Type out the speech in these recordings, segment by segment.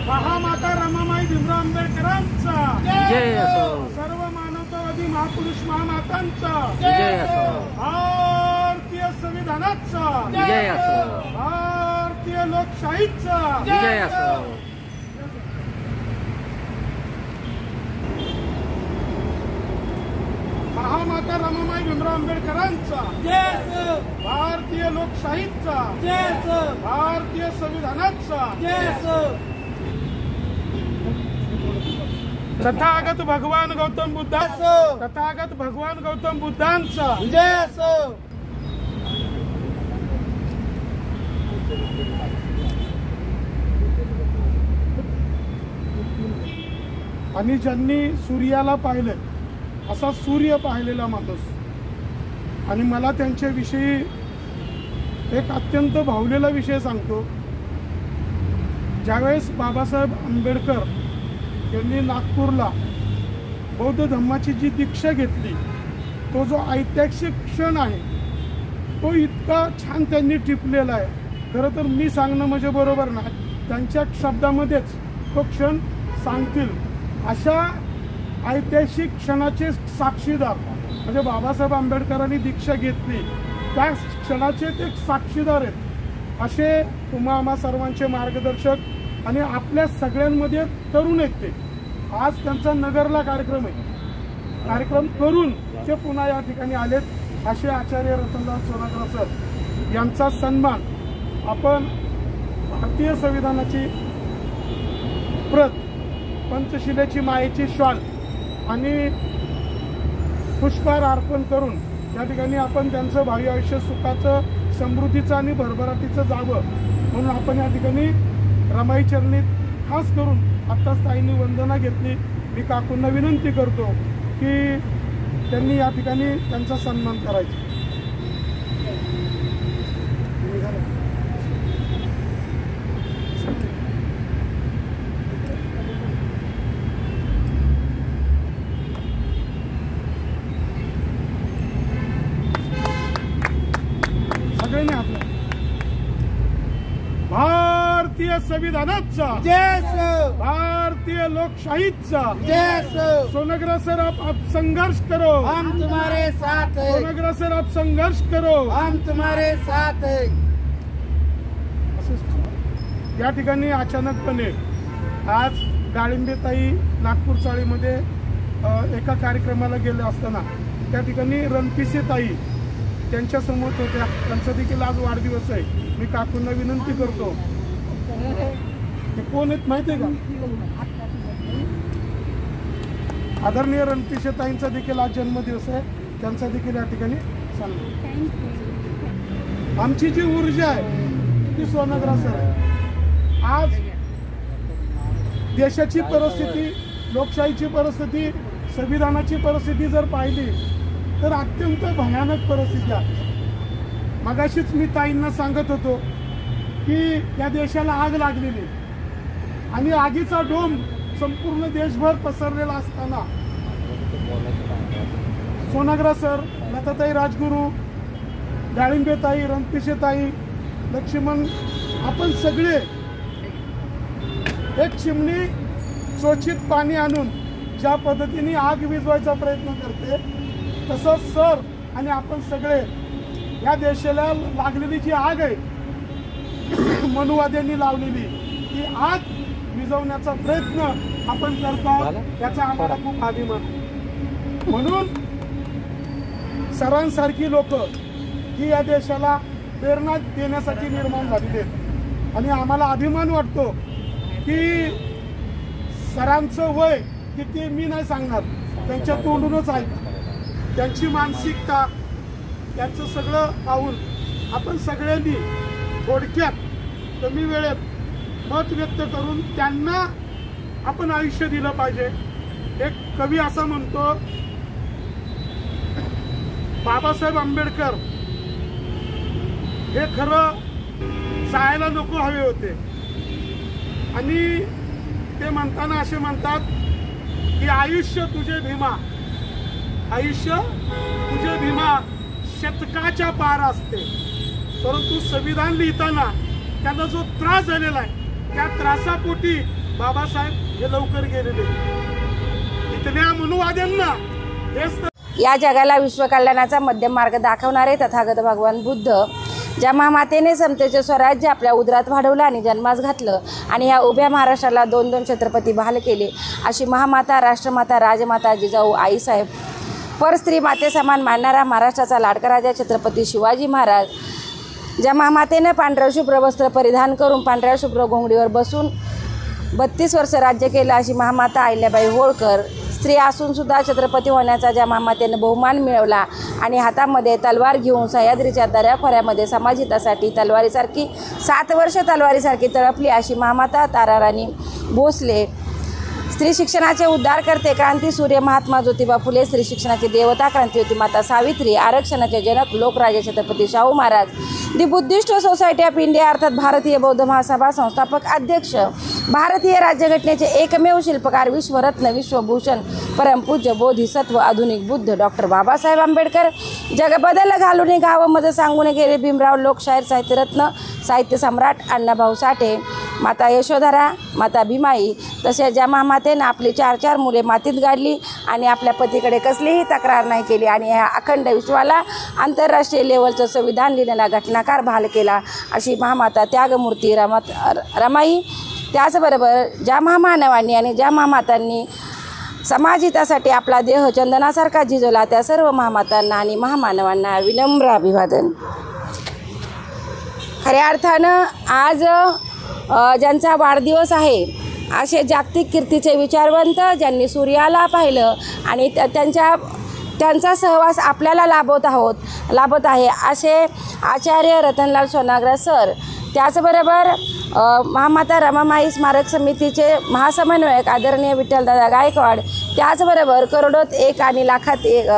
महामाता रमाबाई भीमराव आंबेडकरांचा जय असो. सर्व मानवतावादी महापुरुष महामातांचा जय असो. भारतीय संविधानाचा जय असो. भारतीय लोकशाहीचा जय असो. महामाता रमाबाई भीमराव आंबेडकरांचा भारतीय लोकशाहीचा भारतीय संविधानाचा तथागत भगवान गौतम बुद्धांचा तथागत भगवान गौतम बुद्धांचा जय असो. आणि ज्यांनी सूर्याला पाहिले असा सूर्य पाहिलेला माणूस आणि मला त्यांच्याविषयी एक अत्यंत भावलेला विषय सांगतो. ज्यावेळेस बाबासाहेब आंबेडकर यांनी नागपूरला बौद्ध धम्माची जी दीक्षा घेतली तो जो ऐतिहासिक क्षण आहे तो इतका छान त्यांनी टिपलेला आहे. खरं तर मी सांगणं म्हणजे बरोबर नाही, त्यांच्या शब्दामध्येच तो क्षण सांगतील. अशा ऐतिहासिक क्षणाचे साक्षीदार म्हणजे बाबासाहेब आंबेडकरांनी दीक्षा घेतली त्या क्षणाचे ते साक्षीदार आहेत. असे तुम्हा आम्हा सर्वांचे मार्गदर्शक आणि आपल्या सगळ्यांमध्ये तरुण आहेत. ते आज त्यांचा नगरला कार्यक्रम आहे, कार्यक्रम करून ते पुन्हा या ठिकाणी आलेत. असे आचार्य रतनलाल सोनाग्रा सर यांचा सन्मान आपण भारतीय संविधानाची प्रत, पंचशिलेची मायेची शॉल आणि पुष्पहार अर्पण करून या ठिकाणी आपण त्यांचं भावी आयुष्य सुखाचं, समृद्धीचं आणि भरभराटीचं जावं म्हणून आपण या ठिकाणी रमाई चरणी खास करून आत्ताच ताईंनी वंदना घेतली. मी काकूंना विनंती करतो की त्यांनी या ठिकाणी त्यांचा सन्मान करायचा. सगळ्यांनी आपलं भारतीय संविधानाचा भारतीय लोकशाहीचा सोनग्रा सर आप संघर्ष करो, हम तुम्हारे साथ हैं. सोनग्रा सर आप संघर्ष करो, हम तुम्हारे साथ हैं. या ठिकाणी अचानकपणे आज डाळिंबेताई नागपूर चाळीमध्ये एका कार्यक्रमाला गेले असताना त्या ठिकाणी रणपिसे ताई त्यांच्या समोर होत्या. त्यांचा देखील आज वाढदिवस आहे. मी काकूंना विनंती करतो, ते कोण आहेत माहिती आहे का? आदरणीय रणपिसे ताईंचा देखील आज जन्मदिवस आहे. त्यांचा देखील या ठिकाणी सांगतो. आमची जी ऊर्जा आहे ती सोनग्रा सर आहे. आज देशाची परिस्थिती, लोकशाहीची परिस्थिती, संविधानाची परिस्थिती जर पाहिली तर अत्यंत भयानक परिस्थिती आहे. मगाशीच मी ताईंना सांगत होतो की या देशाला आग लागलेली आणि आगीचा डोम संपूर्ण देशभर पसरलेला असताना सोनग्रा सर, लताताई राजगुरू, डाळिंबेताई, रणपिसेताई, लक्ष्मण, आपण सगळे एक चिमणी स्वच्छित पाणी आणून ज्या पद्धतीने आग विझवायचा प्रयत्न करते तसंच सर आणि आपण सगळे या देशाला लागलेली जी आग आहे मनुवाद्यांनी लावलेली ती आग विझवण्याचा प्रयत्न आपण करतो. त्याचा आम्हाला खूप अभिमान. म्हणून सरांसारखी लोक ही या देशाला प्रेरणा देण्यासाठी निर्माण झालेली आहेत आणि आम्हाला अभिमान वाटतो की सरांचं वय किती मी नाही सांगणार, त्यांच्या तोंडूनच आहे. त्यांची मानसिकता, त्यांचं सगळं पाहून आपण सगळ्यांनी थोडक्यात कमी वेळेत मत व्यक्त करून त्यांना आपण आयुष्य दिलं पाहिजे. एक कवी असा म्हणतो, बाबासाहेब आंबेडकर हे खरं जायला नको हवे होते आणि ते म्हणताना असे म्हणतात की आयुष्य तुझे भीमा, आयुष्य तुझे भीमा शतकाच्या पार असते, परंतु संविधान लिहिताना त्यांना जो त्रास झालेला आहे त्या त्रासापोटी बाबासाहेब हे लवकर गेलेले. इथल्या मनुवाद्यांना या जगाला विश्वकल्याणाचा मध्यम मार्ग दाखवणारे तथागत भगवान बुद्ध ज्या महामातेने समतेचे स्वराज्य आपल्या उदरात वाढवलं आणि जन्मास घातलं आणि या उभ्या महाराष्ट्राला 2-2 छत्रपती बहाल केले, अशी महामाता, राष्ट्रमाता, राजमाता जिजाऊ आईसाहेब, परस्त्री माते समान मानणारा महाराष्ट्राचा लाडका राजा छत्रपती शिवाजी महाराज, ज्या महामातेने पांढऱ्या शुभ्र वस्त्र परिधान करून पांढऱ्या शुभ्र घोंगडीवर बसून 32 वर्ष राज्य केलं, अशी महामाता अहिल्याबाई होळकर, स्त्री असूनसुद्धा छत्रपती होण्याचा ज्या महामातेने बहुमान मिळवला आणि हातामध्ये तलवार घेऊन सह्याद्रीच्या दऱ्याखोऱ्यामध्ये समाजहितासाठी तलवारीसारखी 7 वर्ष तलवारीसारखी तळपली, अशी महामाता ताराराणी भोसले, स्त्री शिक्षणाचे उद्धार करते क्रांती सूर्य महात्मा ज्योतिबा फुले, स्त्री शिक्षणाची देवता क्रांतिवती माता सावित्री, आरक्षणाचे जनक लोकराजे Chhatrapati Shahu Maharaj, the Buddhist society of India अर्थात भारतीय बौद्ध महासभा संस्थापक अध्यक्ष, भारतीय राज्यघटनेचे एकमेव शिल्पकार, विश्वरत्न, विश्वभूषण, परमपूज्य बोधिसत्व आधुनिक बुद्ध डॉक्टर बाबासाहेब आंबेडकर, जगबदल घालून गावं मज सांगून गेले भीमराव लोकशाहीर साहित्यरत्न, साहित्य सम्राट अण्णाभाऊ साठे, माता यशोधरा, माता भीमाई, तसेच ज्या महामातेनं आपली 4 मुले मातीत गाडली आणि आपल्या पतीकडे कसलीही तक्रार नाही केली आणि या अखंड विश्वाला आंतरराष्ट्रीय लेवलचं संविधान लिहिलेला घटनाकार बहाल केला, अशी महामाता त्यागमूर्ती रमाई. त्याचबरोबर ज्या महामानवांनी आणि ज्या महामातांनी समाजहितासाठी आपला देह चंदनासारखा झिजवला त्या सर्व महामातांना आणि महामानवांना विनम्र अभिवादन. खऱ्या अर्थानं आज ज्यांचा वाढदिवस आहे असे जागतिक कीर्तीचे विचारवंत ज्यांनी सूर्याला पाहिलं आणि त्यांचा सहवास आपल्याला लाभत आहे असे आचार्य रतनलाल सोनाग्रा सर, त्याचबरोबर महामाता रमामाई स्मारक समितीचे महासमन्वयक आदरणीय विठ्ठलदादा गायकवाड, त्याचबरोबर करोडोत एक आणि लाखात एक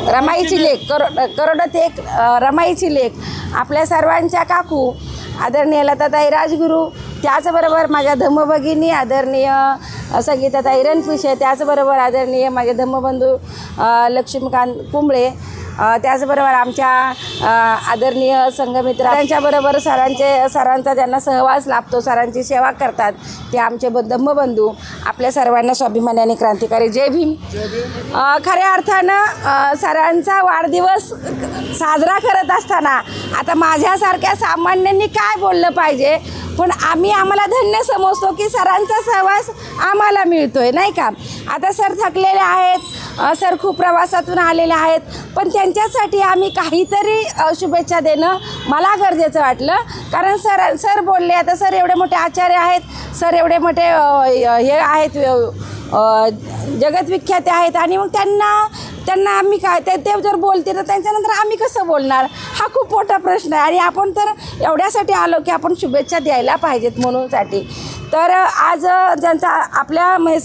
रमाईची लेख करोडोत एक रमाईची लेख आपल्या सर्वांच्या काकू आदरणीय लताताई राजगुरू, त्याचबरोबर माझ्या धम्मभगिनी आदरणीय संगीताताई रणपिसे, त्याचबरोबर आदरणीय माझे धम्मबंधू लक्ष्मीकांत कुंबळे, त्याचबरोबर आमच्या आदरणीय संघमित्र त्यांच्याबरोबर सरांचा ज्यांना सहवास लाभतो, सरांची सेवा करतात ते आमचे धम्मबंधू, आपल्या सर्वांना स्वाभिमानी क्रांतिकारी जय भीम. खऱ्या अर्थानं सरांचा वाढदिवस साजरा करत असताना आता माझ्यासारख्या सामान्यांनी काय बोललं पाहिजे, पण आम्हाला धन्य समजतो की सरांचा सहवास आम्हाला मिळतोय, नाही का. आता सर थकलेले आहेत, सर खूप प्रवासातून आलेले आहेत, पण त्यांच्यासाठी आम्ही काहीतरी शुभेच्छा देणं मला गरजेचं वाटलं. कारण सर बोलले, आता सर एवढे मोठे आचार्य आहेत, सर एवढे मोठे हे आहेत, जगतविख्याते आहेत आणि मग त्यांना आम्ही काय ते जर बोलते तर त्यांच्यानंतर आम्ही कसं बोलणार, हा खूप मोठा प्रश्न आहे. आणि आपण तर एवढ्यासाठी आलो की आपण शुभेच्छा द्यायला पाहिजेत म्हणूनसाठी. तर आज ज्यांचा आपल्या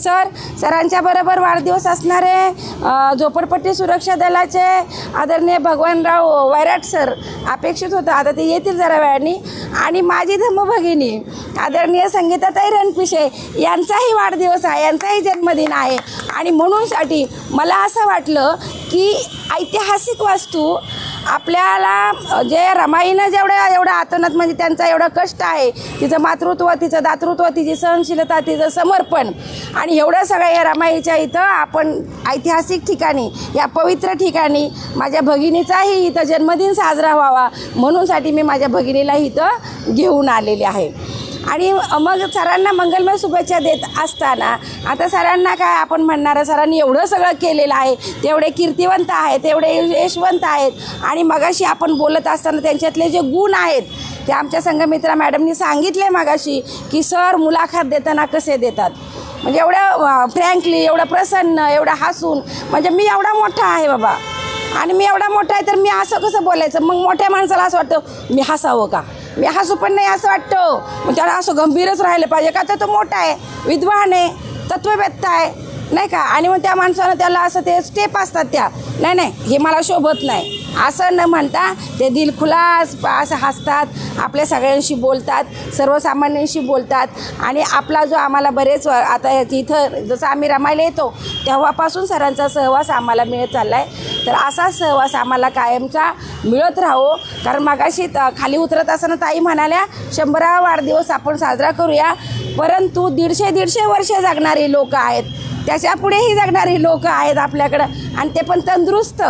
सरांच्या बरोबर वाढदिवस असणारे झोपडपट्टी सुरक्षा दलाचे आदरणीय भगवानराव वैराट सर अपेक्षित होतं, आता ते येतील जरा वेळाने, आणि माझी धम्मभगिनी आदरणीय संगीताताई रणपिसे यांचाही वाढदिवस आहे, यांचाही जन्मदिन आहे. आणि म्हणूनसाठी मला असं वाटलं की ऐतिहासिक वस्तू आपल्याला जे रमाईनं एवढं आतोनात म्हणजे त्यांचा एवढं कष्ट आहे, तिचं मातृत्व, तिचं दातृत्व, तिची सहनशीलता, तिचं समर्पण, आणि एवढं सगळं या रमाईच्या इथं आपण ऐतिहासिक ठिकाणी, या पवित्र ठिकाणी माझ्या भगिनीचाही इथं जन्मदिन साजरा व्हावा म्हणूनसाठी मी माझ्या भगिनीला इथं घेऊन आलेले आहे. आणि मग सरांना मंगलमय शुभेच्छा देत असताना आता सरांना काय आपण म्हणणार, सरांनी एवढं सगळं केलेलं आहे, तेवढे कीर्तिवंत आहेत, तेवढे यशवंत आहेत, आणि मगाशी आपण बोलत असताना त्यांच्यातले जे गुण आहेत ते आमच्या संघमित्रा मॅडमनी सांगितले मगाशी की सर मुलाखत देताना कसे देतात, म्हणजे एवढं फ्रँकली, एवढं प्रसन्न, एवढं हसून, म्हणजे मी एवढा मोठा आहे बाबा आणि मी एवढा मोठा आहे तर मी असं कसं बोलायचं. मग मोठ्या माणसाला असं वाटतं मी हसावं का, मी हसू पण नाही असं वाटतं, मग त्याला असं गंभीरच राहिलं पाहिजे का, तर तो मोठा आहे, विद्वान आहे, तत्ववेत्ता आहे, नाही का. आणि मग त्या माणसानं त्याला असं ते स्टेप असतात त्या, नाही नाही हे मला शोभत नाही असं न म्हणता ते दिलखुलास असं हसतात, आपल्या सगळ्यांशी बोलतात, सर्वसामान्यांशी बोलतात. आणि आपला जो आम्हाला बरेच आता इथं जसं आम्ही रमायला येतो तेव्हापासून सरांचा सहवास आम्हाला मिळत चालला आहे. तर असा सहवास आम्हाला कायमचा मिळत राहो. कारण मगाशी खाली उतरत असताना ताई म्हणाल्या 100वा वाढदिवस आपण साजरा करूया, परंतु 150 वर्ष जगणारी लोक आहेत, त्याच्या पुढेही जगणारी लोक आहेत आपल्याकडं, आणि ते पण तंदुरुस्त.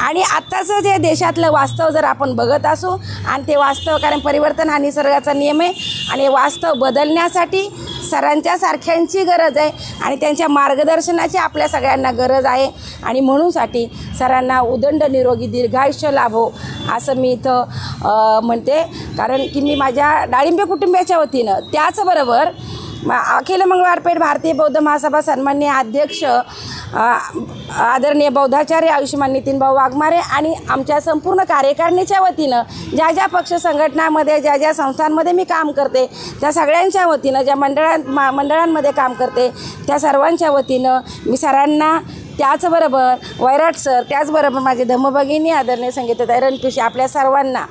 आणि आत्ताचं जे देशातलं वास्तव जर आपण बघत असू, आणि ते वास्तव, कारण परिवर्तन हा निसर्गाचा नियम आहे, आणि हे वास्तव बदलण्यासाठी सरांच्या सारख्यांची गरज आहे आणि त्यांच्या मार्गदर्शनाची आपल्या सगळ्यांना गरज आहे. आणि म्हणूनसाठी सरांना उदंड निरोगी दीर्घायुष्य लाभो असं मी इथं म्हणते. कारण की मी माझ्या डाळिंबे कुटुंबियाच्या वतीनं, त्याचबरोबर अखिल मंगळवारपेठ भारतीय बौद्ध महासभा सन्माननीय अध्यक्ष आदरणीय बौद्धाचार्य आयुष्यमान नितीनभाऊ वाघमारे आणि आमच्या संपूर्ण कार्यकारिणीच्या वतीनं, ज्या ज्या पक्ष संघटनामध्ये, ज्या ज्या संस्थांमध्ये मी काम करते, त्या सगळ्यांच्या वतीनं, ज्या मंडळांमध्ये काम करते त्या सर्वांच्या वतीनं मी सरांना, त्याचबरोबर वैराट सर, त्याचबरोबर माझे धम्मभगिनी आदरणीय संगीताताई रणपिसे, आपल्या सर्वांना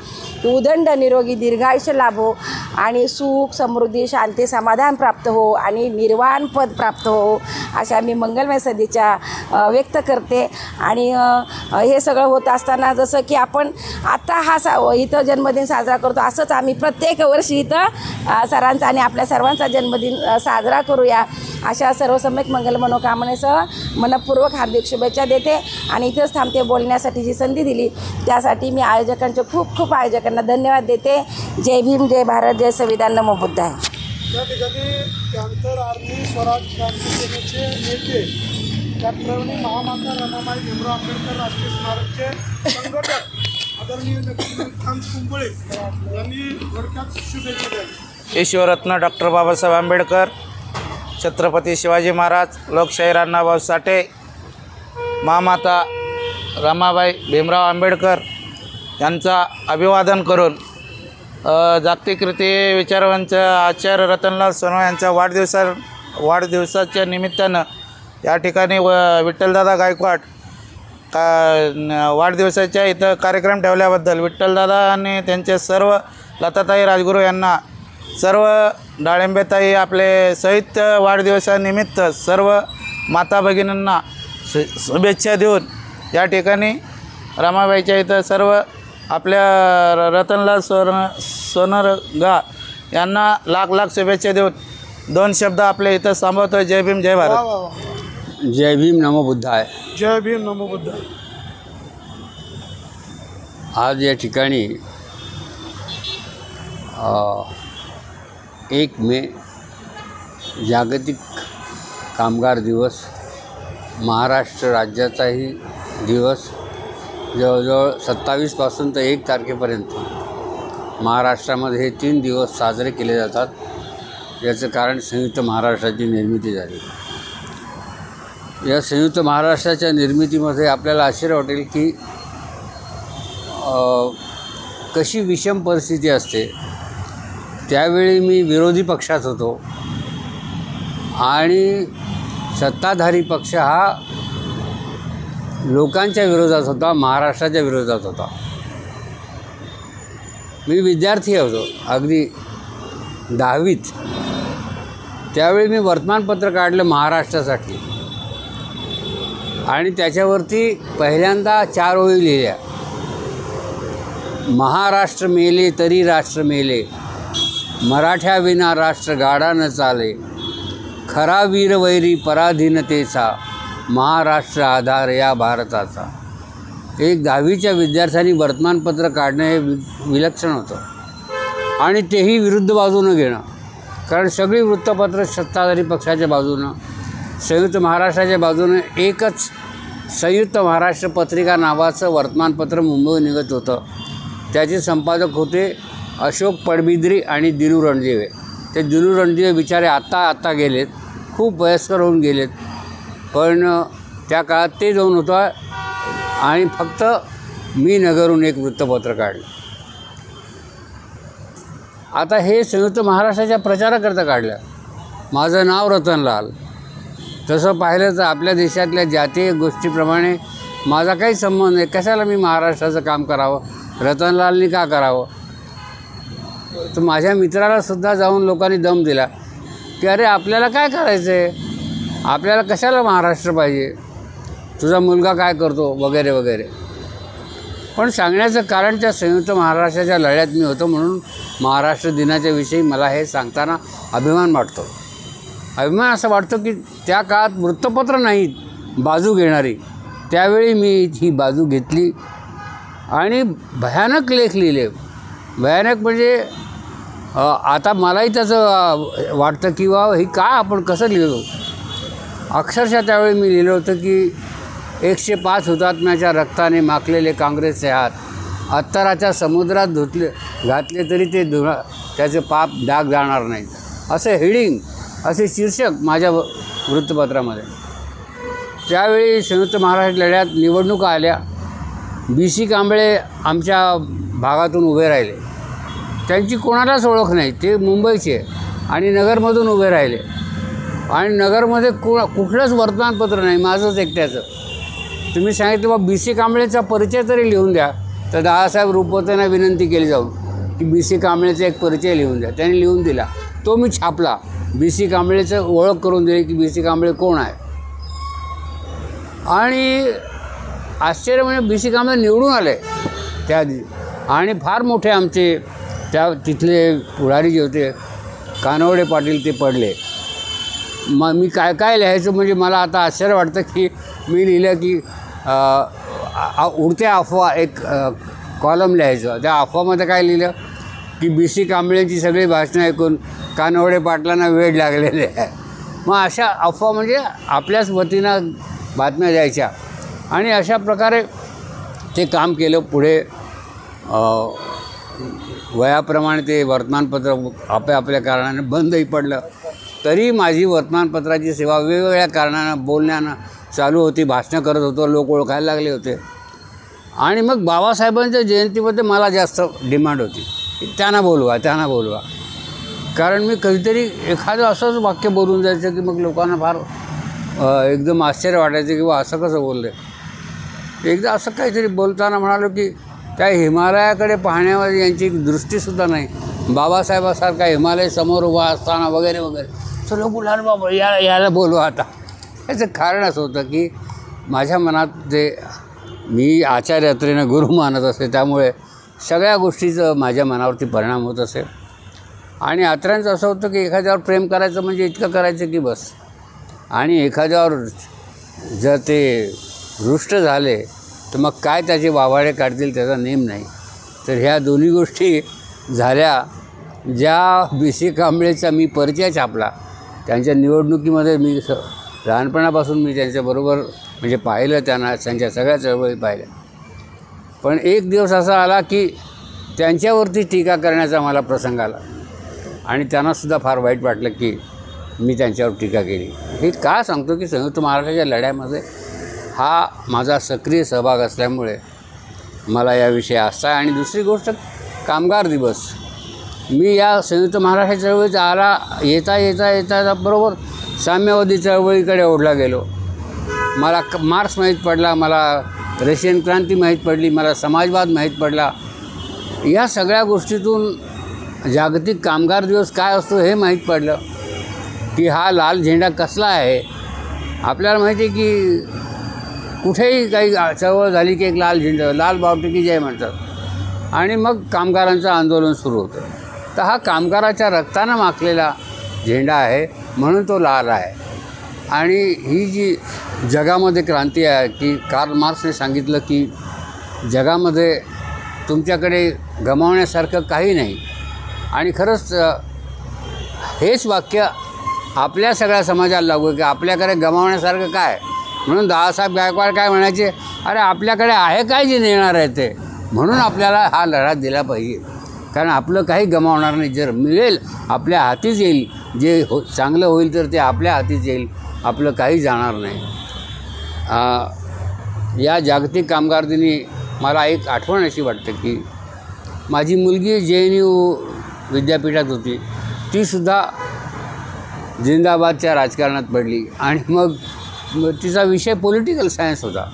उदंड निरोगी दीर्घायुष्य लाभो आणि सुख समृद्धी शांती समाधान प्राप्त हो आणि निर्वाण पद प्राप्त हो अशा मी मंगलमय सदिच्छा व्यक्त करते. आणि हे सगळं होत असताना जसं की आपण आत्ता इथं जन्मदिन साजरा करतो, असंच आम्ही प्रत्येक वर्षी इथं सरांचा आणि आपल्या सर्वांचा जन्मदिन साजरा करूया अशा सर्वसम्यक मंगल मनोकामनेसह मनपूर्वक हार्दिक शुभेच्छा देते. आणि इथंच थांबते. बोलण्यासाठी जी संधी दिली त्यासाठी मी आयोजकांचे खूप आयोजकांना धन्यवाद देते. जय भीम, जय भारत, जय संविधान, नमो बुद्धाय. त्या ठिकाणी कॅन्सर आर्मी स्वराज क्रांती सेनेचे नेते त्याप्रमाणे महामाता रमाबाई भीमराव आंबेडकर राष्ट्रीय स्मारकचे संघटक आदरणीय लक्ष्मीकांत कुंबळे यांनी थोडक्यात शुभेच्छा द्यावी. ईश्वररत्न डॉक्टर बाबासाहेब आंबेडकर, छत्रपती शिवाजी महाराज, लोकशाहीर अण्णाभाऊ साठे, महामाता रमाबाई भीमराव आंबेडकर यांचा अभिवादन करून जागतिकरीत्या विचारवंत आचार्य रतनलाल सोनवणे यांच्या वाढदिवसाच्या निमित्तानं या ठिकाणी विठ्ठलदादा गायकवाड वाढदिवसाच्या इथं कार्यक्रम ठेवल्याबद्दल विठ्ठलदादा आणि त्यांचे सर्व, लताताई राजगुरू यांना, सर्व डाळिंबेताई आपले सहित वाढदिवसानिमित्त सर्व माता भगिनींना शुभेच्छा देऊन या ठिकाणी रमाबाईच्या इथं सर्व आपल्या रतनलाल सोनरगा यांना लाख शुभेच्छा देऊन 2 शब्द आपल्या इथं सांभाळतो. जय भीम, जय भारत. वा वा वा. जय भीम, नमो बुद्धाय. जय भीम, नमो बुद्धाय. आज या ठिकाणी 1 मे जागतिक कामगार दिवस, महाराष्ट्र राज्याचाही दिवस, जवळजवळ 27 पासून तर 1 तारखेपर्यंत महाराष्ट्रामध्ये हे 3 दिवस साजरे केले जातात. याचं कारण संयुक्त महाराष्ट्राची निर्मिती झाली. या संयुक्त महाराष्ट्राच्या निर्मितीमध्ये आपल्याला आश्चर्य वाटेल की कशी विषम परिस्थिती असते. त्यावेळी मी विरोधी पक्षात होतो आणि सत्ताधारी पक्ष हा लोकांच्या विरोधात होता, महाराष्ट्राच्या विरोधात होता. मी विद्यार्थी होतो, अगदी 10वीत. त्यावेळी मी वर्तमानपत्र काढलं महाराष्ट्रासाठी आणि त्याच्यावरती पहिल्यांदा 4 ओळी लिहिल्या. महाराष्ट्र मेले तरी राष्ट्र मेले, मराठ्याविना राष्ट्र गाडा न चाले, खरा वीरवैरी पराधीनतेचा, महाराष्ट्र आधार या भारताचा. एक 10वीच्या विद्यार्थ्यांनी वर्तमानपत्र काढणं हे विलक्षण होतं आणि तेही विरुद्ध बाजूनं घेणं. कारण सगळी वृत्तपत्र सत्ताधारी पक्षाच्या बाजूनं, संयुक्त महाराष्ट्राच्या बाजूनं एकच संयुक्त महाराष्ट्र पत्रिका नावाचं वर्तमानपत्र मुंबईहून निघत होतं. त्याचे संपादक होते अशोक पडबिद्री आणि दिनू रणदिवे. ते दिनू रणदिवे बिचारे आत्ता गेलेत, खूप वयस्कर होऊन गेलेत, पण त्या काळात ते जाऊन होतं आणि फक्त मी नगरहून एक वृत्तपत्र काढलं. आता हे संयुक्त महाराष्ट्राच्या प्रचाराकरता काढलं. माझं नाव रतनलाल तसं पाहिलं तर आपल्या देशातल्या जातीय गोष्टीप्रमाणे माझा काही संबंध नाही. कशाला मी महाराष्ट्राचं काम करावं, रतनलालनी का करावं. तर माझ्या मित्रालासुद्धा जाऊन लोकांनी दम दिला की अरे आपल्याला काय करायचं आहे, आपल्याला कशाला महाराष्ट्र पाहिजे, तुझा मुलगा काय करतो वगैरे वगैरे. पण सांगण्याचं कारण त्या संयुक्त महाराष्ट्राच्या लढ्यात मी होतो म्हणून महाराष्ट्र दिनाच्या विषयी मला हे सांगताना अभिमान वाटतो. अभिमान असं वाटतो की त्या काळात वृत्तपत्र नाहीत बाजू घेणारी, त्यावेळी मी ही बाजू घेतली आणि भयानक लेख लिहिले. भयानक म्हणजे आता मलाही त्याचं वाटतं की वा ही का आपण कसं लिहिलो. अक्षरशः त्यावेळी मी लिहिलं होतं की 105 हुतात्म्याच्या रक्ताने माखलेले काँग्रेसचे हात अत्तराच्या समुद्रात घातले तरी ते त्याचे पाप डाग जाणार नाहीत, असे हेडिंग, असे शीर्षक माझ्या वृत्तपत्रामध्ये. त्यावेळी संयुक्त महाराष्ट्र लढ्यात निवडणुका आल्या. BC कांबळे आमच्या भागातून उभे राहिले. त्यांची कोणालाच ओळख नाही, ते मुंबईचे आणि नगरमधून उभे राहिले. आणि नगरमध्ये कुठलंच वर्तमानपत्र नाही, माझंच एकट्याचं. तुम्ही सांगितलं बा BC कांबळेचा परिचय तरी लिहून द्या, तर दादासाहेब रुपवतेंना विनंती केली जाऊन की BC कांबळेचा एक परिचय लिहून द्या. त्यांनी लिहून दिला, तो मी छापला. BC कांबळेचं ओळख करून दिली की BC कांबळे कोण आहे. आणि आश्चर्य म्हणजे BC कांबळे निवडून आले त्या आणि फार मोठे आमचे त्या तिथले पुढारी जे होते कानवडे पाटील ते पडले. मी काय काय लिहायचं म्हणजे मला आता आश्चर्य वाटतं की मी लिहिलं की उडत्या अफवा एक कॉलम लिहायचं. त्या अफवामध्ये काय लिहिलं की BC कांबळेंची सगळी भाषणं ऐकून कानवडे पाटलांना वेड लागलेले आहे. मग अशा अफवा म्हणजे आपल्याच वतीनं बातम्या द्यायच्या. आणि अशा प्रकारे ते काम केलं. पुढे वयाप्रमाणे ते वर्तमानपत्र आपल्या कारणाने बंदही पडलं. तरी माझी वर्तमानपत्राची सेवा वेगवेगळ्या कारणानं बोलण्यानं चालू होती. भाषणं करत होतो, लोक ओळखायला लागले होते. आणि मग बाबासाहेबांच्या जयंतीमध्ये मला जास्त डिमांड होती, त्यांना बोलवा. कारण मी कधीतरी एखादं असंच वाक्य बोलून जायचं की मग लोकांना फार एकदम आश्चर्य वाटायचं की बा असं कसं बोलले. एकदा असं काहीतरी बोलताना म्हणालो की त्या हिमालयाकडे पाहण्यामध्ये यांची दृष्टीसुद्धा नाही, बाबासाहेबासारखा हिमालय समोर उभा असताना वगैरे वगैरे. तर लोक बोलणार बाबा याला बोलवा आता. याचं कारण असं होतं की माझ्या मनात ते मी आचार्य यात्रेनं गुरु मानत असे, त्यामुळे सगळ्या गोष्टीचं माझ्या मनावरती परिणाम होत असे. आणि यात्र्यांचं असं होतं की एखाद्यावर प्रेम करायचं म्हणजे इतकं करायचं की बस. आणि एखाद्यावर जर ते रुष्ट झाले तर मग काय त्याचे वावाडे काढतील त्याचा नेम नाही. तर ह्या दोन्ही गोष्टी झाल्या. ज्या BC कांबळेचा मी परिचय छापला, त्यांच्या निवडणुकीमध्ये मी लहानपणापासून मी त्यांच्याबरोबर म्हणजे पाहिलं, त्यांना त्यांच्या सगळ्या चळवळी पाहिल्या. पण एक दिवस असा आला की त्यांच्यावरती टीका करण्याचा मला प्रसंग आला आणि त्यांनासुद्धा फार वाईट वाटलं की मी त्यांच्यावर टीका केली. हे का सांगतो की संयुक्त महाराष्ट्राच्या लढ्यामध्ये हा माझा सक्रिय सहभाग असल्यामुळे मला याविषयी आस्था आहे. आणि दुसरी गोष्ट, कामगार दिवस. मी या संयुक्त महाराष्ट्र चळवळीत येता बरोबर साम्यवादी चळवळीकडे ओढला गेलो. मला मार्क्स माहीत पडला, मला रशियन क्रांती माहीत पडली, मला समाजवाद माहीत पडला. या सगळ्या गोष्टीतून जागतिक कामगार दिवस काय असतो हे माहीत पडलं की हा लाल झेंडा कसला आहे. आपल्याला माहिती आहे की कुठेही काही चळवळ झाली की एक लाल झेंडा, लाल बावटी की जय म्हणतात आणि मग कामगारांचं आंदोलन सुरू होतं. तर हा कामगाराच्या रक्तानं माखलेला झेंडा आहे म्हणून तो लाल आहे. आणि ही जी जगामध्ये क्रांती आहे की कार्ल मार्क्सने सांगितलं की जगामध्ये तुमच्याकडे गमावण्यासारखं काही नाही. आणि खरंच हेच वाक्य आपल्या सगळ्या समाजाला लागू आहे की आपल्याकडे गमावण्यासारखं काय. म्हणून दादासाहेब गायकवाड काय म्हणायचे, अरे आपल्याकडे आहे काय जे नेणार आहे ते, म्हणून आपल्याला हा लढा दिला पाहिजे. कारण आपलं काही गमावणार नाही. जर मिळेल आपल्या हातीच येईल, जे चांगलं होईल तर ते आपल्या हातीच येईल, आपलं काही जाणार नाही. या जागतिक कामगार दिनी मला एक आठवण अशी वाटते की माझी मुलगी JNU विद्यापीठात होती. तीसुद्धा जिंदाबादच्या राजकारणात पडली आणि मग तिचा विषय पॉलिटिकल सायन्स होता.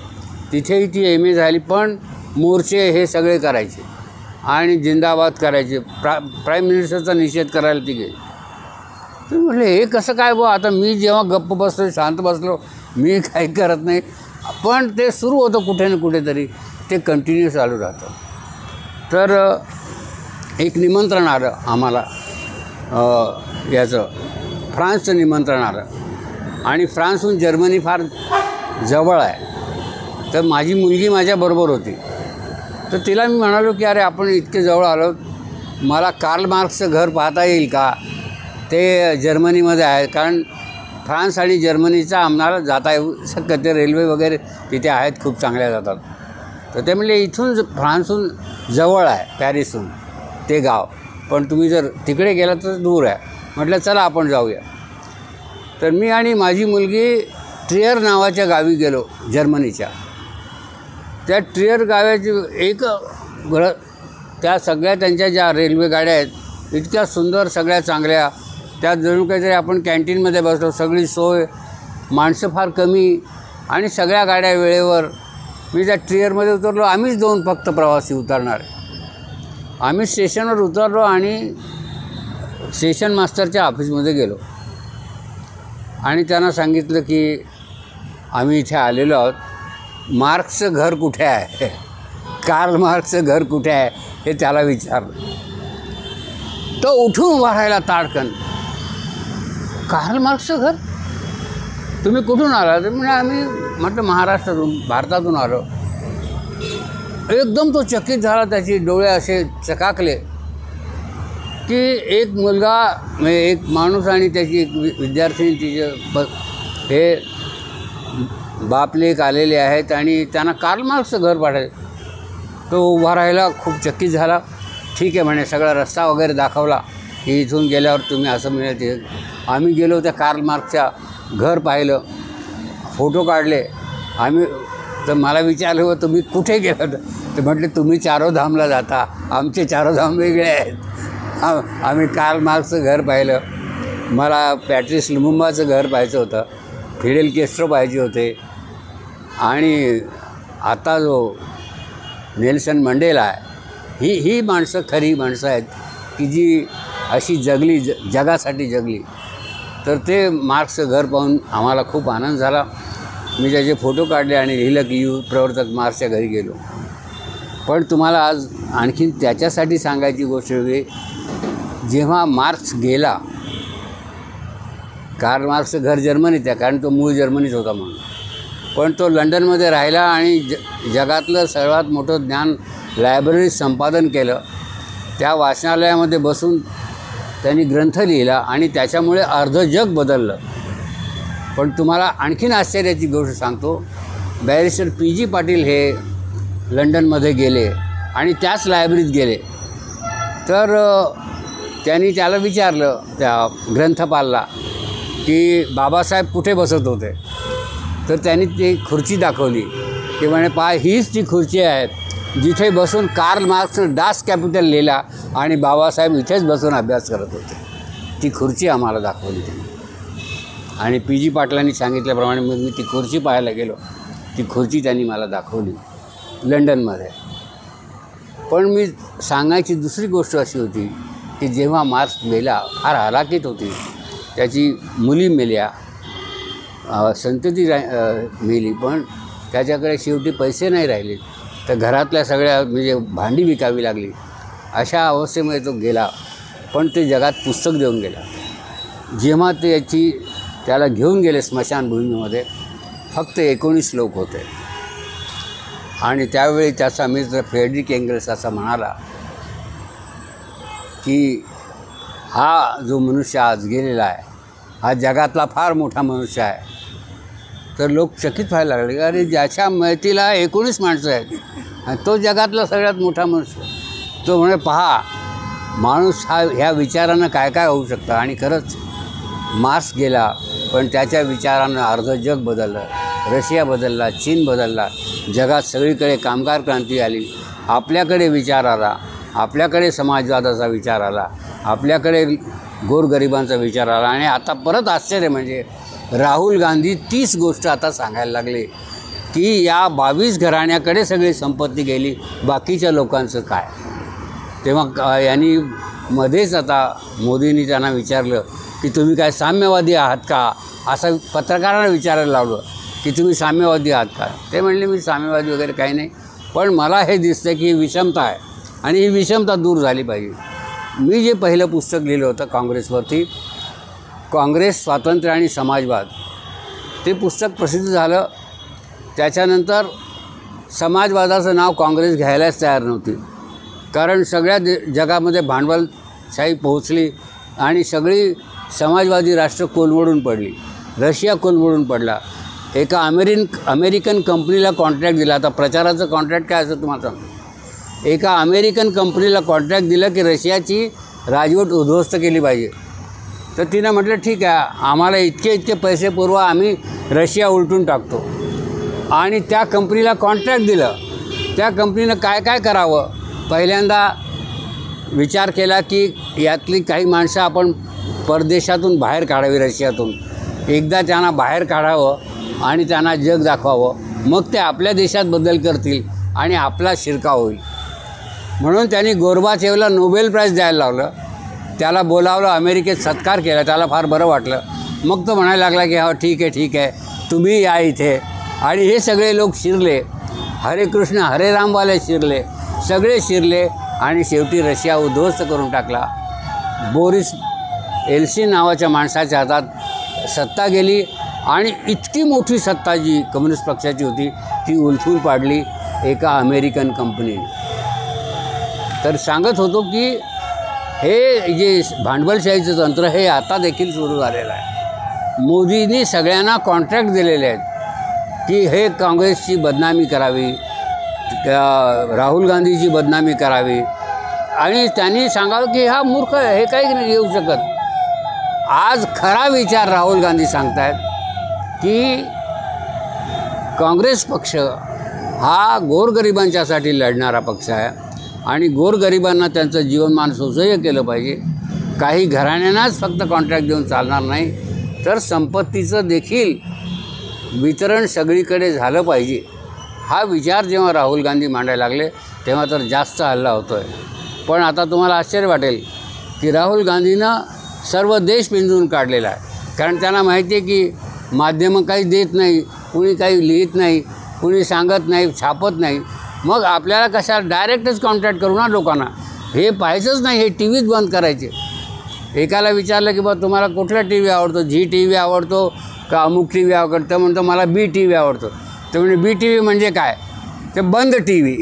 तिथेही ती MA झाली, पण मोर्चे हे सगळे करायचे आणि जिंदाबाद करायचे. प्राईम मिनिस्टरचा निषेध करायला ती गेली. तर म्हटलं हे कसं काय बुवा, आता मी जेव्हा गप्प बसलो, शांत बसलो, मी काही करत नाही, पण ते सुरू होतं कुठे ना कुठेतरी, ते कंटिन्यू चालू राहतं. तर एक निमंत्रण आलं आम्हाला, याचं फ्रान्सचं निमंत्रण आलं आणि फ्रान्सहून जर्मनी फार जवळ आहे. तर माझी मुलगी माझ्याबरोबर होती. तर तिला मी म्हणालो की अरे आपण इतके जवळ आलो, मला कार्ल मार्क्सचं घर पाहता येईल का, ते जर्मनीमध्ये आहे. कारण फ्रान्स आणि जर्मनीचा आम्हाला जाता येऊ शकतं, ते रेल्वे वगैरे तिथे आहेत, खूप चांगल्या जातात. तर ते म्हणले इथून फ्रान्सहून जवळ आहे, पॅरिसहून ते गाव, पण तुम्ही जर तिकडे गेला तर दूर आहे. म्हटलं चला आपण जाऊया. तर मी आणि माझी मुलगी ट्रियर नावाच्या गावी गेलो जर्मनीच्या. त्या ट्रियर गावाची एक त्या सगळ्या त्यांच्या ज्या रेल्वे गाड्या आहेत इतक्या सुंदर, सगळ्या चांगल्या, त्यात जणू काहीतरी आपण कॅन्टीनमध्ये बसलो, सगळी सोय, माणसं फार कमी आणि सगळ्या गाड्या वेळेवर. मी त्या ट्रियरमध्ये उतरलो. आम्हीच 2 फक्त प्रवासी उतरणार. आम्ही स्टेशनवर उतरलो आणि स्टेशन मास्टरच्या ऑफिसमध्ये गेलो आणि त्यांना सांगितलं की आम्ही इथे आलेलो आहोत, मार्क्सचं घर कुठे आहे, कार्ल मार्क्सचं घर कुठे आहे हे त्याला विचारलं. तो उठून उभा राहिला ताडकन. कार्ल मार्क्सचं घर, तुम्ही कुठून आला? तर म्हणजे आम्ही म्हटलं महाराष्ट्रातून, भारतातून आलो. एकदम तो चकित झाला, त्याचे डोळे असे चकाकले की एक मुलगा, एक माणूस आणि त्याची एक विद्यार्थिनी, तिचे हे बापलेक आलेले आहेत आणि त्यांना कार्ल मार्क्सचं घर पाठायचं. तो उभा राहिला, खूप चकित झाला. ठीक आहे म्हणे, सगळा रस्ता वगैरे दाखवला की इथून गेल्यावर तुम्ही असं मिळेल ते. आम्ही गेलो, त्या कार्ल मार्क्सच्या घर पाहिलं, फोटो काढले आम्ही. तर मला विचारलं हो तुम्ही कुठे गेलात? ते म्हटले तुम्ही चारोधामला जाता, आमचे चारोधाम वेगळे आहेत. आम्ही कार्ल मार्क्सचं घर पाहिलं, मला पॅट्रिस लुमुंबाचं घर पाहायचं होतं, फिडेल कॅस्ट्रो पाहिजे होते आणि आता जो नेल्सन मंडेला आहे, ही माणसं खरी माणसं आहेत की जी अशी जगली, जगासाठी जगली. तर ते मार्क्सचं घर पाहून आम्हाला खूप आनंद झाला. मी त्याचे फोटो काढले आणि लिहिलं की प्रवर्तक मार्क्सच्या घरी गेलो. पण तुम्हाला आज आणखीन त्याच्यासाठी सांगायची गोष्ट वेगळी, जेव्हा मार्क्स गेला, कार्ल मार्क्सचं घर जर्मनीत आहे कारण तो मूळ जर्मनीत होता म्हणून, पण तो लंडनमध्ये राहिला आणि जगातलं सर्वात मोठं ज्ञान लायब्ररी संपादन केलं. त्या वाचनालयामध्ये बसून त्यांनी ग्रंथ लिहिला आणि त्याच्यामुळे अर्धं जग बदललं. पण तुम्हाला आणखीन आश्चर्याची गोष्ट सांगतो, बॅरिस्टर PG पाटील हे लंडनमध्ये गेले आणि त्याच लायब्ररीत गेले. तर त्यांनी त्याला विचारलं, त्या ग्रंथपालला, की बाबासाहेब कुठे बसत होते? तर त्यांनी ती खुर्ची दाखवली. ते म्हणे पहा हीच ती खुर्ची आहे जिथे बसून कार्ल मार्क्सनं डास कॅपिटल लिहिला आणि बाबासाहेब इथेच बसून अभ्यास करत होते. ती खुर्ची आम्हाला दाखवली त्यांनी आणि PG पाटलांनी सांगितल्याप्रमाणे मग मी ती खुर्ची पाहायला गेलो. ती खुर्ची त्यांनी मला दाखवली लंडनमध्ये. पण मी सांगायची दुसरी गोष्ट अशी होती की जेव्हा मार्क्स मेला, फार हलाखीत होती, त्याची मुली मेल्या, संतती मेली, पण त्याच्याकडे शेवटी पैसे नाही राहिले, तर घरातल्या सगळ्या म्हणजे भांडी विकावी लागली. अशा अवस्थेमध्ये तो गेला, पण ते जगात पुस्तक देऊन गेला. जेव्हा त्याला घेऊन गेले स्मशानभूमीमध्ये, फक्त 19 लोक होते आणि त्यावेळी त्याचा मित्र फ्रेडरिक एंगल्स असा म्हणाला की हा जो मनुष्य आज गेलेला आहे, हा जगातला फार मोठा मनुष्य आहे. तर लोक चकित व्हायला लागले, अरे ज्याच्या मयतीला 19 माणसं आहेत आणि तो जगातला सगळ्यात मोठा मनुष्य. तो म्हणे पहा माणूस हा ह्या विचारानं काय काय होऊ शकतं. आणि खरंच मार्क्स गेला, पण त्याच्या विचारानं अर्धं जग बदललं. रशिया बदलला, चीन बदलला, जगात सगळीकडे कामगार क्रांती आली. आपल्याकडे विचार आला, आपल्याकडे समाजवादाचा विचार आला, आपल्याकडे गोरगरिबांचा विचार आला. आणि आता परत आश्चर्य म्हणजे राहुल गांधी तीच गोष्ट आता सांगायला लागले की या 22 घराण्याकडे सगळी संपत्ती गेली, बाकीच्या लोकांचं काय. तेव्हा यांनी मध्येच आता मोदींनी त्यांना विचारलं की तुम्ही काय साम्यवादी आहात का, असं पत्रकारांना विचारायला लावलं की तुम्ही साम्यवादी आहात का. ते म्हणले मी साम्यवादी वगैरे काही नाही, पण मला हे दिसतं की ही विषमता आहे आणि ही विषमता दूर झाली पाहिजे. मी जे पहिलं पुस्तक लिहिलं होतं काँग्रेसवरती, काँग्रेस स्वातंत्र्य आणि समाजवाद, ते पुस्तक प्रसिद्ध झालं. त्याच्यानंतर समाजवादाचं नाव काँग्रेस घ्यायलाच तयार नव्हती, कारण सगळ्या जगामध्ये भांडवलशाही पोहोचली आणि सगळी समाजवादी राष्ट्र कोलमडून पडली. रशिया कोलमडून पडला. एका अमेरिकन कंपनीला कॉन्ट्रॅक्ट दिला. आता प्रचाराचं कॉन्ट्रॅक्ट काय असं तुम्हाला सांगतो. एका अमेरिकन कंपनीला कॉन्ट्रॅक्ट दिलं की रशियाची राजवट उद्ध्वस्त केली पाहिजे. तर तिनं म्हटलं ठीक आहे, आम्हाला इतके पैसे पुरवा, आम्ही रशिया उलटून टाकतो. आणि त्या कंपनीला कॉन्ट्रॅक्ट दिलं. त्या कंपनीनं काय काय करावं, पहिल्यांदा विचार केला की यातली काही माणसं आपण परदेशातून बाहेर काढावी, रशियातून. एकदा त्यांना बाहेर काढावं आणि त्यांना जग दाखवावं, मग ते आपल्या देशात बदल करतील आणि आपला शिरकाव होईल. म्हणून त्यांनी गोर्बाचेवला नोबेल प्राईज द्यायला लावलं. त्याला बोलावलं, अमेरिकेत सत्कार केला. त्याला फार बरं वाटलं. मग तो म्हणायला लागला की हा ठीक आहे, तुम्ही या इथे. आणि हे सगळे लोक शिरले, हरे कृष्ण हरे रामवाले शिरले, सगळे शिरले आणि शेवटी रशिया उद्ध्वस्त करून टाकला. बोरिस एल्सिन नावाच्या माणसाच्या हातात सत्ता गेली आणि इतकी मोठी सत्ता जी कम्युनिस्ट पक्षाची होती ती उलथून पाडली एका अमेरिकन कंपनीने. तर सांगत होतो की हे जे भांडवलशाहीचं तंत्र हे आता देखील सुरू झालेलं आहे. मोदींनी सगळ्यांना कॉन्ट्रॅक्ट दिलेले आहेत की हे काँग्रेसची बदनामी करावी, राहुल गांधीची बदनामी करावी आणि त्यांनी सांगावं की हा मूर्ख आहे, हे काही नाही येऊ शकत. आज खरा विचार राहुल गांधी सांगतायत की काँग्रेस पक्ष हा गोरगरिबांच्यासाठी लढणारा पक्ष आहे आणि गोरगरिबांना त्यांचं जीवनमान सुसह्य केलं पाहिजे. काही घराण्यांनाच फक्त कॉन्ट्रॅक्ट देऊन चालणार नाही, तर संपत्तीचं देखील वितरण सगळीकडे झालं पाहिजे. हा विचार जेव्हा राहुल गांधी मांडायला लागले तेव्हा तर जास्त हल्ला होतो आहे. पण आता तुम्हाला आश्चर्य वाटेल की राहुल गांधीनं सर्व देश पिंजून काढलेला आहे, कारण त्यांना माहिती आहे की माध्यमं काही देत नाही, कुणी काही लिहित नाही, कुणी सांगत नाही, छापत नाही. मग आपल्याला कशाला डायरेक्टच कॉन्ट्रॅक्ट करू ना लोकांना. हे पाहायचंच नाही, हे टी व्हीच बंद करायचे. एकाला विचारलं की बा तुम्हाला कुठला टी व्ही आवडतो, झी टी व्ही आवडतो का अमुक टी व्ही आवडतं, म्हणतो मला बी टी व्ही आवडतो. तर म्हणजे बी टी व्ही म्हणजे काय, ते बंद टी व्ही.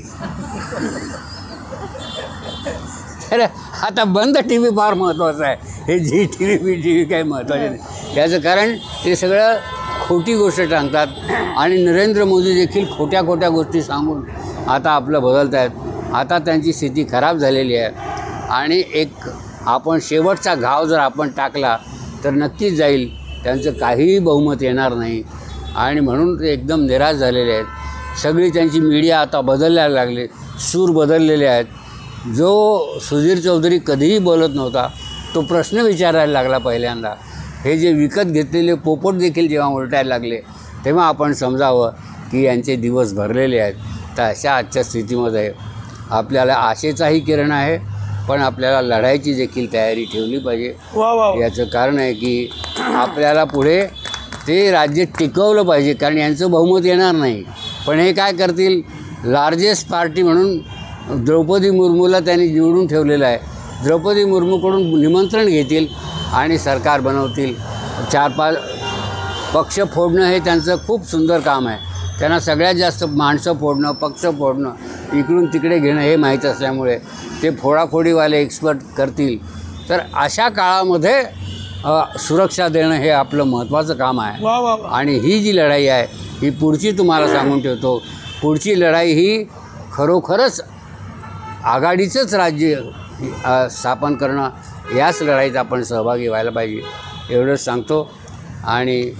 तर आता बंद टी व्ही फार महत्त्वाचं आहे. हे झी टी व्ही बी टी व्ही काही महत्त्वाचे नाही. याचं कारण ते सगळं खोटी गोष्ट सांगतात आणि नरेंद्र मोदी देखील खोट्या गोष्टी सांगून आता आपलं बदलत आहेत. आता त्यांची स्थिती खराब झालेली आहे आणि एक आपण शेवटचा घाव जर आपण टाकला तर नक्कीच जाईल. त्यांचं काहीही बहुमत येणार नाही आणि म्हणून ते एकदम निराश झालेले आहेत. सगळी त्यांची मीडिया आता बदलायला लागले, सूर बदललेले आहेत. जो सुधीर चौधरी कधीही बोलत नव्हता तो प्रश्न विचारायला लागला पहिल्यांदा. हे जे विकत घेतलेले पोपट देखील जेव्हा उलटायला लागले तेव्हा आपण समजावं की यांचे दिवस भरलेले आहेत. तर अशा आजच्या स्थितीमध्ये आपल्याला आशेचाही किरण आहे, पण आपल्याला लढायची देखील तयारी ठेवली पाहिजे. याचं कारण आहे की आपल्याला पुढे ते राज्य टिकवलं पाहिजे, कारण यांचं बहुमत येणार नाही. पण हे काय करतील, लार्जेस्ट पार्टी म्हणून द्रौपदी मुर्मूला त्यांनी निवडून ठेवलेलं आहे. द्रौपदी मुर्मूकडून निमंत्रण घेतील आणि सरकार बनवतील. 4-5 पक्ष फोडणं हे त्यांचं खूप सुंदर काम आहे. त्यांना सगळ्यात जास्त माणसं फोडणं, पक्ष फोडणं, इकडून तिकडे घेणं हे माहीत असल्यामुळे ते फोडाफोडीवाले एक्सपर्ट करतील. तर अशा काळामध्ये सुरक्षा देणं हे आपलं महत्त्वाचं काम आहे. आणि ही जी लढाई आहे ही पुढची तुम्हाला सांगून ठेवतो, पुढची लढाई ही खरोखरच आघाडीचंच राज्य स्थापन करणं, याच लढाईत आपण सहभागी व्हायला पाहिजे एवढंच सांगतो. आणि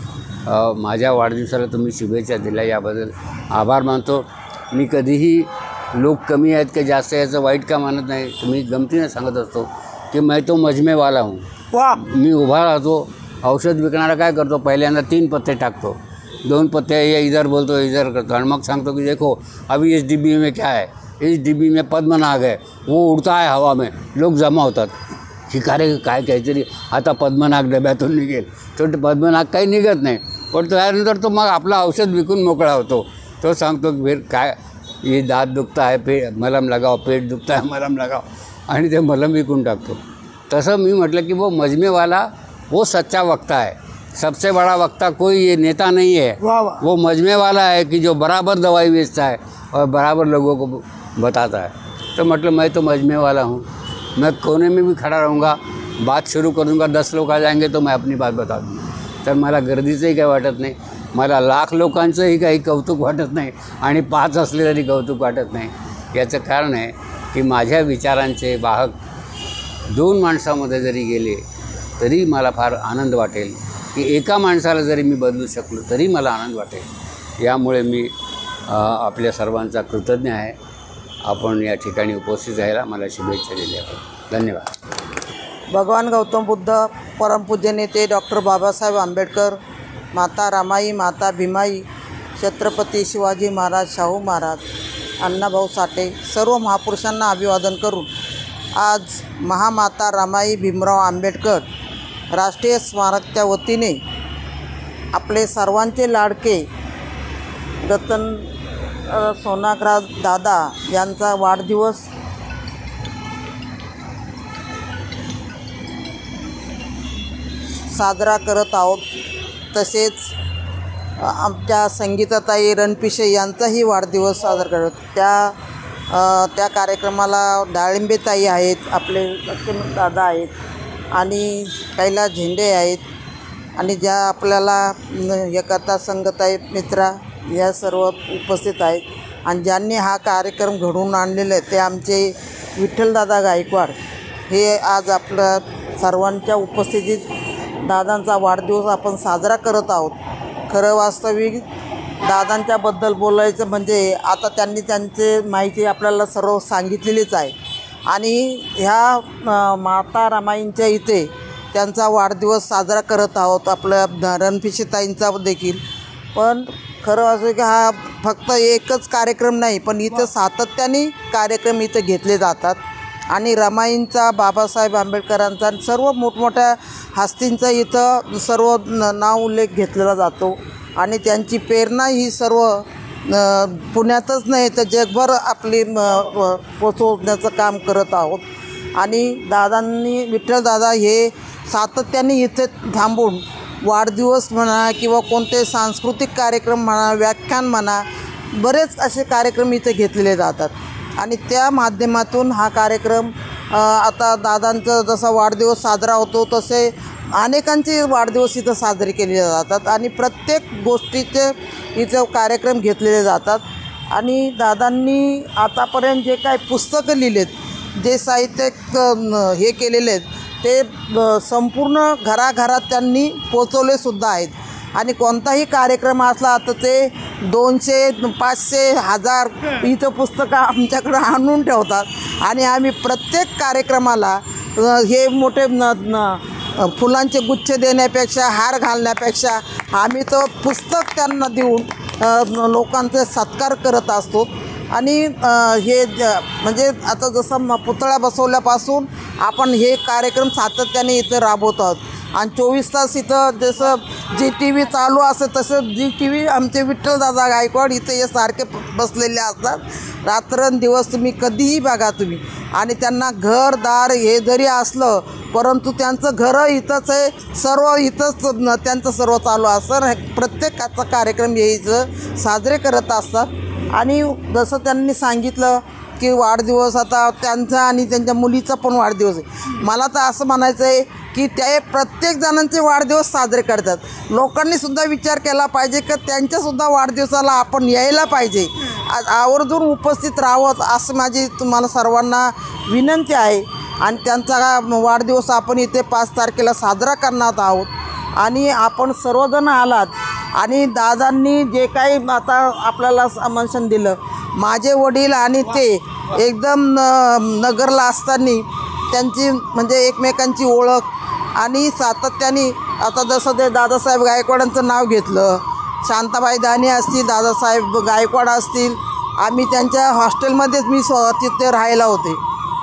माझ्या वाढदिवसाला तुम्ही शुभेच्छा दिल्या याबद्दल आभार मानतो. मी कधीही लोक कमी आहेत की जास्त याचं वाईट का मानत नाही. तुम्ही गमतीनं सांगत असतो की मैं तो मजमेवाला हूँ. वा मी उभा राहतो, औषध विकणारा काय करतो, पहिल्यांदा 3 पत्ते टाकतो, 2 पत्ते ये इधर बोलतो, इधर करतो आणि मग सांगतो की देखो अभी इस डिब्बी में क्या है, इस डिब्बी में पद्मनाग है, वो उड़ता है हवा में, लोक जमा होतात. शिकारे काय काहीतरी आता पद्मनाग डब्यातून निघेल, तो पद्मनाग काही निघत नाही, पण त्यानंतर तो मग आपला औषध विकून मोकळा होतो. तो सांगतो की फिर काय, ये दात दुखता है मलम लगाओ, पेट दुखता है मलम लगाओ, आणि ते मलम विकून टाकतो. तसं मी म्हटलं की वो मजमेवाला वो सच्चा वक्ता है. सबसे बड़ा वक्ता कोई ये नेता नहीं है, वाह वाह. वो मजमे वाला है कि जो बराबर दवाई बेचता है और बराबर लोगों को बताता है. तो मतलब मैं तो मजमे वाला हूँ, मैं कोने में भी खड़ा रहूँगा, बात शुरू करूँगा, 10 लोग आ जाएंगे तो मैं अपनी बात बता दूँगा. तर मला गर्दीचंही काही वाटत नाही, मला लाख लोकांचंही काही कौतुक वाटत नाही आणि 5 असले तरी कौतुक वाटत नाही. याचं कारण आहे की माझ्या विचारांचे वाहक 2 माणसामध्ये जरी गेले तरी मला फार आनंद वाटेल, की एका माणसाला जरी मी बदलू शकलो तरी मला आनंद वाटेल. यामुळे मी आपल्या सर्वांचा कृतज्ञ आहे. आपण या ठिकाणी उपस्थित राहायला मला शुभेच्छा दिल्या. धन्यवाद. भगवान गौतम बुद्ध, परमपूज्य नेते डॉक्टर बाबासाहेब आंबेडकर, माता रामाई, माता भीमाई, छत्रपती शिवाजी महाराज, शाहू महाराज, अण्णाभाऊ साठे, सर्व महापुरुषांना अभिवादन करून आज महामाता रामाई भीमराव आंबेडकर राष्ट्रीय स्मारकच्या वतीने आपले सर्वांचे लाडके रतन सोनाग्राज दादा यांचा वाढदिवस साजरा करत आहोत. तसेच आमच्या संगीताताई रणपिसे यांचाही वाढदिवस साजरा करत. त्या कार्यक्रमाला डाळिंबेताई आहेत, आपले लक्ष्मण दादा आहेत आणि कैलास झेंडे आहेत आणि ज्या आपल्याला एकता संगताई मित्रा या सर्व उपस्थित आहेत. आणि ज्यांनी हा कार्यक्रम घडवून आणलेला आहे ते आमचे विठ्ठलदादा गायकवाड. हे आज आपल्या सर्वांच्या उपस्थितीत दादांचा वाढदिवस आपण साजरा करत आहोत. खरं वास्तविक दादांच्याबद्दल बोलायचं म्हणजे आता त्यांनी त्यांचे माहिती आपल्याला सर्व सांगितलेलीच आहे आणि ह्या माता रामाईंच्या इथे त्यांचा वाढदिवस साजरा करत आहोत, आपल्या रणपिसेताईंचा देखील. पण खरं असं की हा फक्त एकच कार्यक्रम नाही, पण इथं सातत्याने कार्यक्रम इथं घेतले जातात आणि रमाईंचा, बाबासाहेब आंबेडकरांचा, सर्व मोठमोठ्या हस्तींचा इथं सर्व नाव उल्लेख घेतलेला जातो आणि त्यांची प्रेरणा ही सर्व पुण्यातच नाही तर जगभर आपली पोचवण्याचं काम करत आहोत. आणि दादांनी, विठ्ठलदादा हे सातत्याने इथे थांबून वाढदिवस म्हणा किंवा कोणते सांस्कृतिक कार्यक्रम म्हणा, व्याख्यान म्हणा, बरेच असे कार्यक्रम इथे घेतलेले जातात आणि त्या माध्यमातून हा कार्यक्रम आता दादांचा जसा वाढदिवस साजरा होतो तसे अनेकांचे वाढदिवस इथं साजरे केले जातात आणि प्रत्येक गोष्टीचे इथं कार्यक्रम घेतलेले जातात. आणि दादांनी आतापर्यंत जे काही पुस्तकं लिहिलेत, जे साहित्य हे केलेले आहेत ते संपूर्ण घराघरात त्यांनी पोचवलेसुद्धा आहेत. आणि कोणताही कार्यक्रम असला तर ते 200, 500, 1000 इथं पुस्तकं आमच्याकडं आणून ठेवतात आणि आम्ही प्रत्येक कार्यक्रमाला हे मोठे फुलांचे गुच्छ देण्यापेक्षा, हार घालण्यापेक्षा आम्ही तो पुस्तक त्यांना देऊन लोकांचे सत्कार करत असतो. आणि हे म्हणजे आता जसं पुतळा बसवल्यापासून आपण हे कार्यक्रम सातत्याने इथं राबवत आहोत आणि 24 तास इथं जसं ZTV चालू असतं तसं ZTV आमचे विठ्ठलदादा गायकवाड इथं हे सारखे बसलेले असतात. रात्रंदिवस तुम्ही कधीही बघा तुम्ही. आणि त्यांना घरदार हे जरी असलं परंतु त्यांचं घरं इथंच आहे, सर्व इथंच त्यांचं सर्व चालू असतं. प्रत्येकाचा कार्यक्रम हे इथं साजरे करत असतात. आणि जसं त्यांनी सांगितलं की वाढदिवस आता त्यांचा आणि त्यांच्या मुलीचा पण वाढदिवस आहे. मला तर असं म्हणायचं आहे की ते प्रत्येक जणांचे वाढदिवस साजरे करतात. लोकांनीसुद्धा विचार केला पाहिजे की त्यांच्यासुद्धा वाढदिवसाला आपण यायला पाहिजे, आवर्जून उपस्थित राहावं असं माझी तुम्हाला सर्वांना विनंती आहे. आणि त्यांचा वाढदिवस आपण इथे 5 तारखेला साजरा करणार आहोत आणि आपण सर्वजण आलात. आणि दादांनी जे काही आता आपल्याला आमंत्रण दिलं, माझे वडील आणि ते एकदम नगरला असताना त्यांची म्हणजे एकमेकांची ओळख आणि सातत्याने आता जसं ते दादासाहेब गायकवाडांचं नाव घेतलं, शांताबाई दाने असतील, दादासाहेब गायकवाड असतील, आम्ही त्यांच्या हॉस्टेलमध्येच मी तिथे राहायला होते.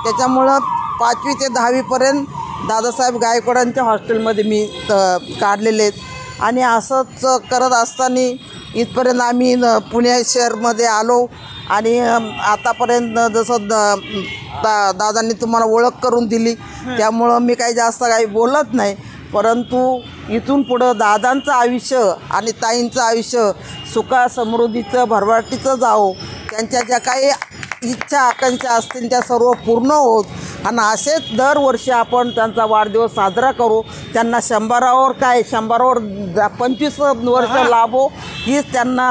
त्याच्यामुळं 5वी ते 10वीपर्यंत दादासाहेब गायकवाडांच्या हॉस्टेलमध्ये मी काढलेले आहेत. आणि असंच करत असताना इथपर्यंत आम्ही पुणे शहरमध्ये आलो. आणि आतापर्यंत जसं दादांनी तुम्हाला ओळख करून दिली, त्यामुळं मी काही जास्त काही बोलत नाही. परंतु इथून पुढं दादांचं आयुष्य आणि ताईंचं आयुष्य सुखा समृद्धीचं भरभराटीचं जावो. त्यांच्या ज्या काही इच्छा आकांक्षा असतील त्या सर्व पूर्ण होत. आणि असेच दरवर्षी आपण त्यांचा वाढदिवस साजरा करू. त्यांना 100वर 25 वर्ष लाभो हीच त्यांना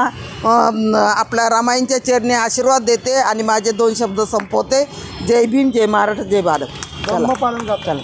आपल्या रामायणच्या चरणी आशीर्वाद देते आणि माझे 2 शब्द संपवते. जय भीम, जय महाराष्ट्र, जय भारत. धर्मपालन चला.